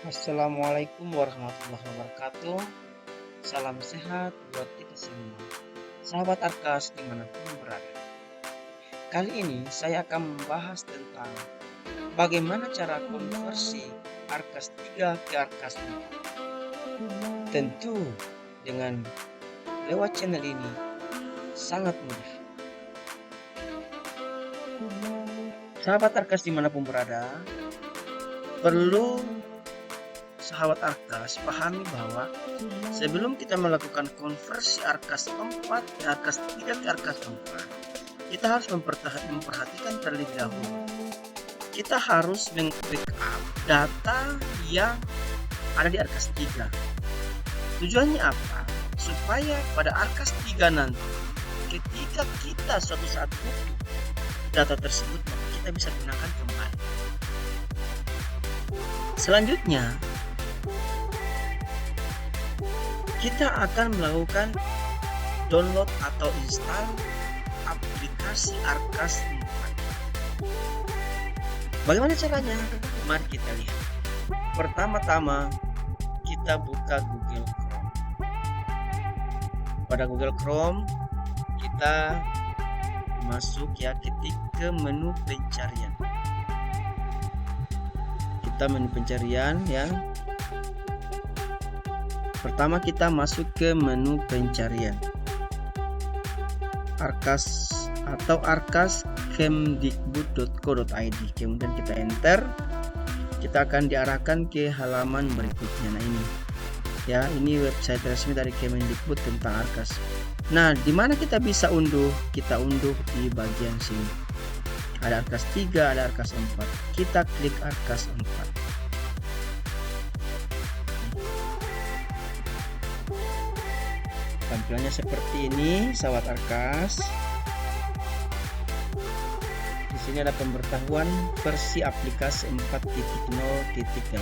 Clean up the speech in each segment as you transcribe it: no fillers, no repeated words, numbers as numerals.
Assalamualaikum warahmatullahi wabarakatuh. Salam sehat buat kita semua. Sahabat Arkas dimanapun berada. Kali ini saya akan membahas tentang bagaimana cara konversi Arkas 3 ke Arkas 4. Tentu dengan lewat channel ini sangat mudah. Sahabat Arkas dimanapun berada, perlu sahabat Arkas pahami bahwa sebelum kita melakukan konversi Arkas 4 ke Arkas 3 ke Arkas 4, kita harus memperhatikan terlebih dahulu. Kita harus meng-backup data yang ada di Arkas 3. Tujuannya apa? Supaya pada Arkas 3 nanti, ketika kita suatu saat butuh data tersebut, maka kita bisa gunakan kembali. Selanjutnya, kita akan melakukan download atau install aplikasi Arkas 4. Bagaimana caranya? Mari kita lihat. Pertama-tama kita buka Google Chrome. Pada Google Chrome kita masuk ketik ke menu pencarian. Kita menu pencarian ya. Pertama kita masuk ke menu pencarian Arkas atau arkas.kemdikbud.co.id. Kemudian kita enter. Kita akan diarahkan ke halaman berikutnya. Nah ini ya, ini website resmi dari Kemendikbud tentang Arkas. Nah, di mana kita bisa unduh? Kita unduh di bagian sini. Ada Arkas 3, ada Arkas 4. Kita klik Arkas 4. Tampilannya seperti ini, sahabat Arkas. Di sini ada pemberitahuan versi aplikasi 4.0.8.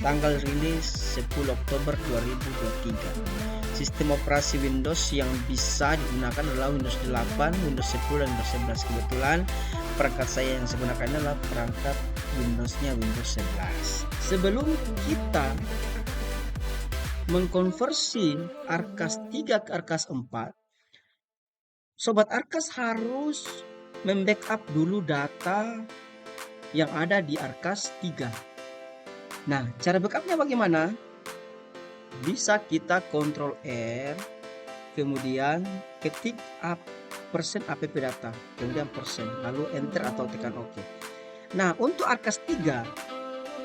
Tanggal rilis 10 Oktober 2023. Sistem operasi Windows yang bisa digunakan adalah Windows 8, Windows 10, dan Windows 11. Kebetulan perangkat saya yang saya gunakan adalah perangkat Windows-nya Windows 11. Sebelum kita mengkonversi Arkas 3 ke Arkas 4, Sobat Arkas harus membackup dulu data yang ada di Arkas 3. Nah, cara backupnya bagaimana? Bisa kita Ctrl R, kemudian ketik app data, kemudian lalu enter atau tekan OK. Nah, untuk Arkas 3,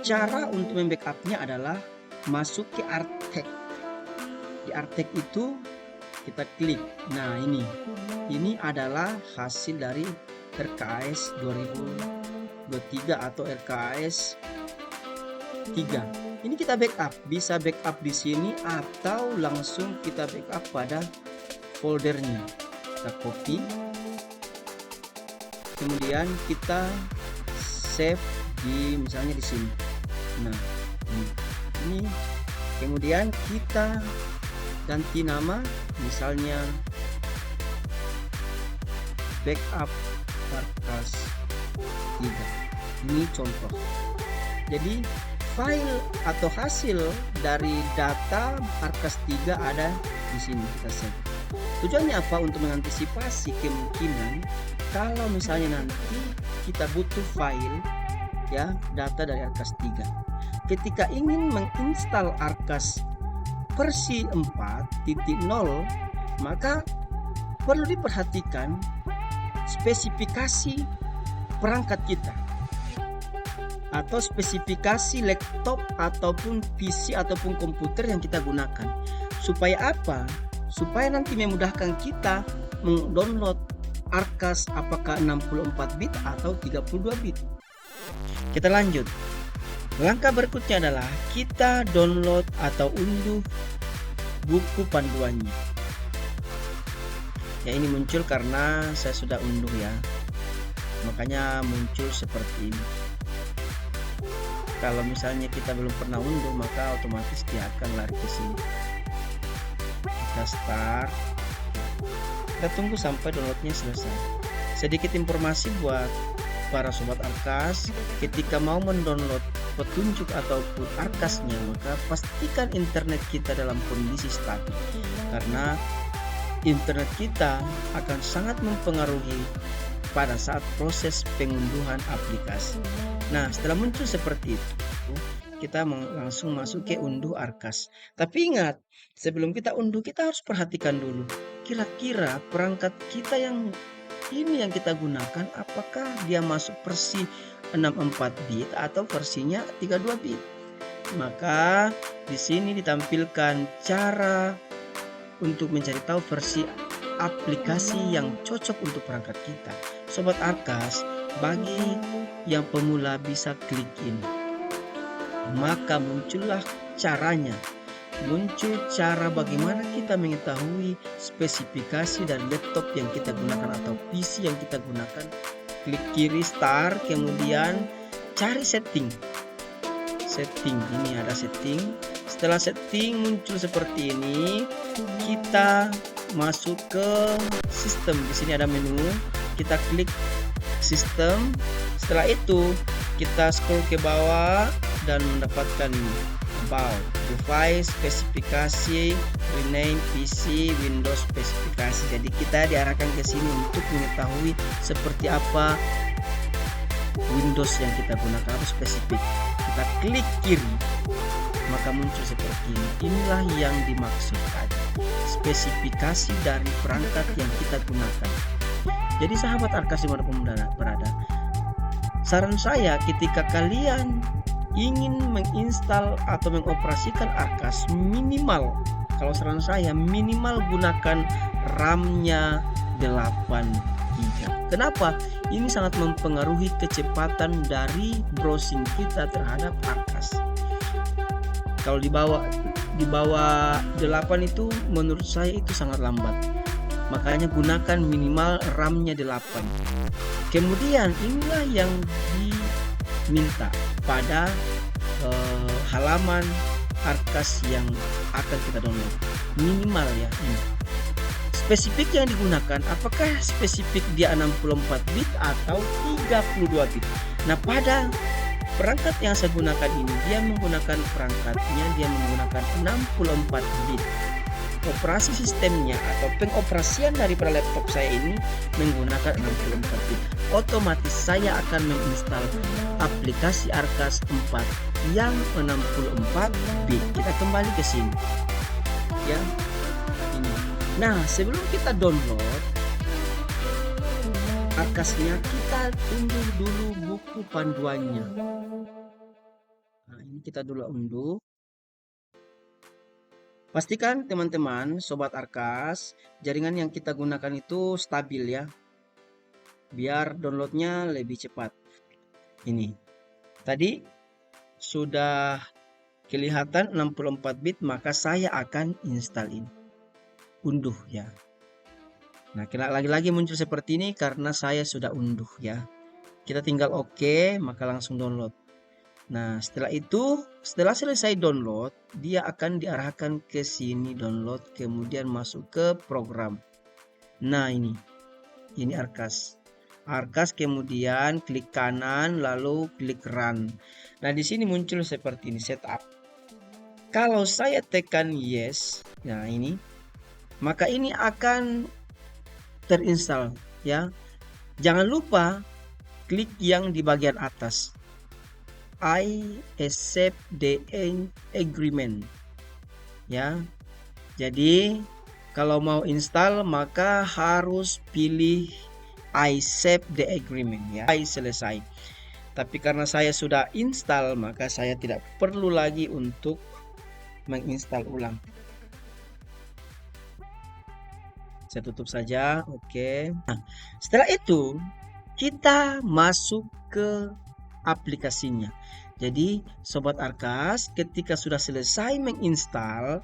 cara untuk membackupnya adalah masuk ke Artek. Di Artek itu kita klik. Nah, ini adalah hasil dari RKAS 2023 atau RKAS 3. Ini kita backup, bisa backup di sini atau langsung kita backup pada foldernya. Kita copy, kemudian kita save di misalnya di sini. Nah, ini kemudian kita ganti nama, misalnya backup Arkas 3. Ini contoh. Jadi file atau hasil dari data Arkas 3 ada di sini, kita save. Tujuannya apa? Untuk mengantisipasi kemungkinan kalau misalnya nanti kita butuh file ya, data dari Arkas 3. Ketika ingin menginstal Arkas versi 4.0, maka perlu diperhatikan spesifikasi perangkat kita atau spesifikasi laptop ataupun PC ataupun komputer yang kita gunakan. Supaya apa? Supaya nanti memudahkan kita mendownload Arkas apakah 64 bit atau 32 bit. Kita lanjut. Langkah berikutnya adalah kita download atau unduh buku panduannya. Ya, ini muncul karena saya sudah unduh ya. Makanya muncul seperti ini. Kalau misalnya kita belum pernah unduh, maka otomatis dia akan lari ke sini. Kita start. Kita tunggu sampai downloadnya selesai. Sedikit informasi buat para sobat Arkas, ketika mau mendownload petunjuk ataupun arkasnya, maka pastikan internet kita dalam kondisi stabil, karena internet kita akan sangat mempengaruhi pada saat proses pengunduhan aplikasi. Nah, setelah muncul seperti itu, kita langsung masuk ke unduh arkas. Tapi ingat, sebelum kita unduh, kita harus perhatikan dulu, kira-kira perangkat kita yang ini yang kita gunakan, apakah dia masuk versi 64 bit atau versinya 32 bit. Maka di sini ditampilkan cara untuk mencari tahu versi aplikasi yang cocok untuk perangkat kita. Sobat Arkas, bagi yang pemula bisa klik ini. Maka muncullah caranya. Muncul cara bagaimana kita mengetahui spesifikasi dari laptop yang kita gunakan atau PC yang kita gunakan. Klik kiri start, kemudian cari setting. Setting, ini ada setting. Setelah setting muncul seperti ini, kita masuk ke sistem. Di sini ada menu, kita klik sistem. Setelah itu kita scroll ke bawah dan mendapatkan about, device, spesifikasi, rename PC, Windows spesifikasi. Jadi kita diarahkan ke sini untuk mengetahui seperti apa Windows yang kita gunakan atau spesifik. Kita klik kiri, maka muncul seperti ini. Inilah yang dimaksud tadi, spesifikasi dari perangkat yang kita gunakan. Jadi sahabat Arkas dimanapun berada, saran saya ketika kalian ingin menginstal atau mengoperasikan Arkas, minimal, kalau saran saya minimal gunakan RAM-nya 8 GB. Kenapa? Ini sangat mempengaruhi kecepatan dari browsing kita terhadap Arkas. Kalau di bawah 8 itu menurut saya itu sangat lambat. Makanya gunakan minimal RAM-nya 8. Kemudian inilah yang diminta pada halaman Arkas yang akan kita download. Minimal ya ini. Spesifik yang digunakan, apakah spesifik dia 64 bit atau 32 bit. Nah, pada perangkat yang saya gunakan ini, dia menggunakan dia menggunakan 64 bit. Operasi sistemnya atau pengoperasian daripada laptop saya ini menggunakan 64 bit. Otomatis saya akan menginstal aplikasi Arkas 4 yang 64 bit. Kita kembali ke sini. Ya. Ini. Nah, sebelum kita download Arkasnya, kita unduh dulu buku panduannya. Nah, ini kita dulu unduh. Pastikan teman-teman, sobat Arkas, jaringan yang kita gunakan itu stabil ya, biar downloadnya lebih cepat. Ini tadi sudah kelihatan 64 bit, maka saya akan install ini, unduh ya. Nah, lagi-lagi muncul seperti ini karena saya sudah unduh ya. Kita tinggal oke, maka langsung download. Nah, setelah itu, setelah selesai download, dia akan diarahkan ke sini download, kemudian masuk ke program. Nah, ini Arkas. Arkas, kemudian klik kanan, lalu klik run. Nah, di sini muncul seperti ini, setup. Kalau saya tekan yes, nah ini, maka ini akan terinstall ya. Jangan lupa klik yang di bagian atas. I accept the agreement ya. Jadi kalau mau install maka harus pilih I accept the agreement ya. I selesai. Tapi karena saya sudah install, maka saya tidak perlu lagi untuk menginstal ulang. Saya tutup saja. Oke. Nah, setelah itu kita masuk ke aplikasinya. Jadi sobat Arkas, ketika sudah selesai menginstal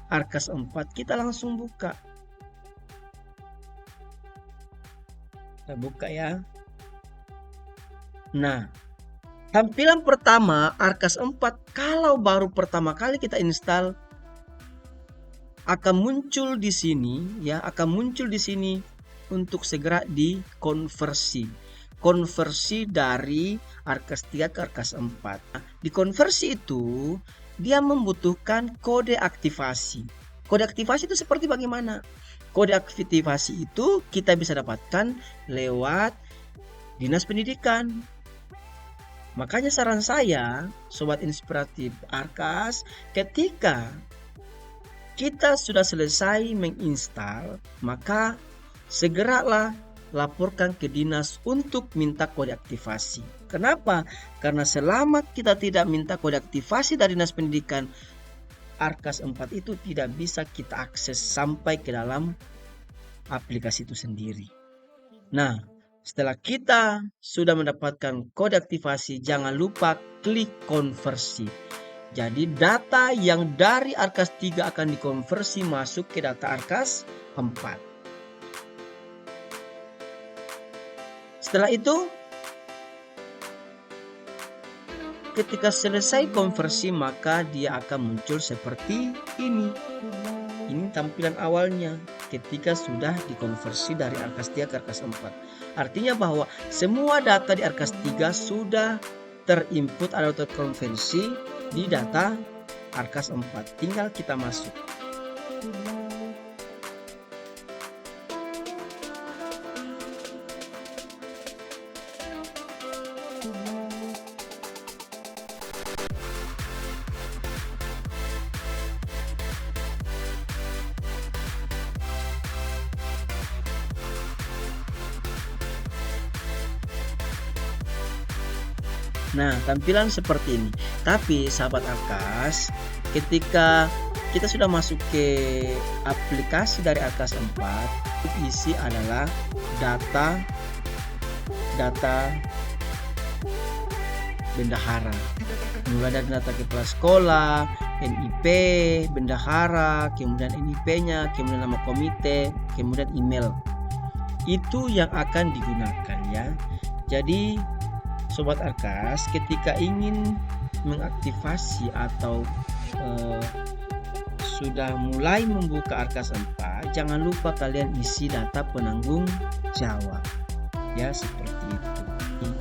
Arkas 4, kita langsung buka. Kita buka ya. Nah, tampilan pertama Arkas 4 kalau baru pertama kali kita install akan muncul di sini ya, akan muncul di sini untuk segera dikonversi. konversi dari Arkas 3 ke Arkas 4. Nah, di konversi itu dia membutuhkan kode aktivasi. Kode aktivasi itu seperti bagaimana? Kode aktivasi itu kita bisa dapatkan lewat Dinas Pendidikan. Makanya saran saya, Sobat Inspiratif Arkas, ketika kita sudah selesai menginstal, maka segeralah laporkan ke dinas untuk minta kode aktivasi. Kenapa? Karena selama kita tidak minta kode aktivasi dari Dinas Pendidikan, Arkas 4 itu tidak bisa kita akses sampai ke dalam aplikasi itu sendiri. Nah, setelah kita sudah mendapatkan kode aktivasi, jangan lupa klik konversi. Jadi data yang dari Arkas 3 akan dikonversi masuk ke data Arkas 4. Setelah itu, ketika selesai konversi, maka dia akan muncul seperti ini. Ini tampilan awalnya ketika sudah dikonversi dari Arkas 3 ke Arkas 4. Artinya bahwa semua data di Arkas 3 sudah terinput atau terkonversi di data Arkas 4. Tinggal kita masuk. Nah, tampilan seperti ini. Tapi sahabat Arkas, ketika kita sudah masuk ke aplikasi dari Arkas 4, isi adalah data bendahara. Mulai dari data kepala sekolah, NIP, bendahara, kemudian NIP-nya, kemudian nama komite, kemudian email. Itu yang akan digunakan ya. Jadi Sobat Arkas, ketika ingin mengaktifasi atau sudah mulai membuka Arkas 4, jangan lupa kalian isi data penanggung jawab. Ya, seperti itu.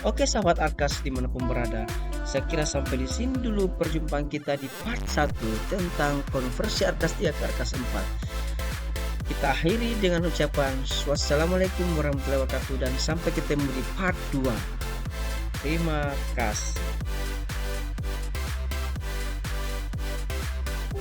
Oke sahabat Arkas dimanapun berada, saya kira sampai di sini dulu perjumpaan kita di part 1 tentang konversi Arkas 3 ke Arkas 4. Kita akhiri dengan ucapan wassalamualaikum warahmatullahi wabarakatuh dan sampai ketemu di part 2. Terima kasih.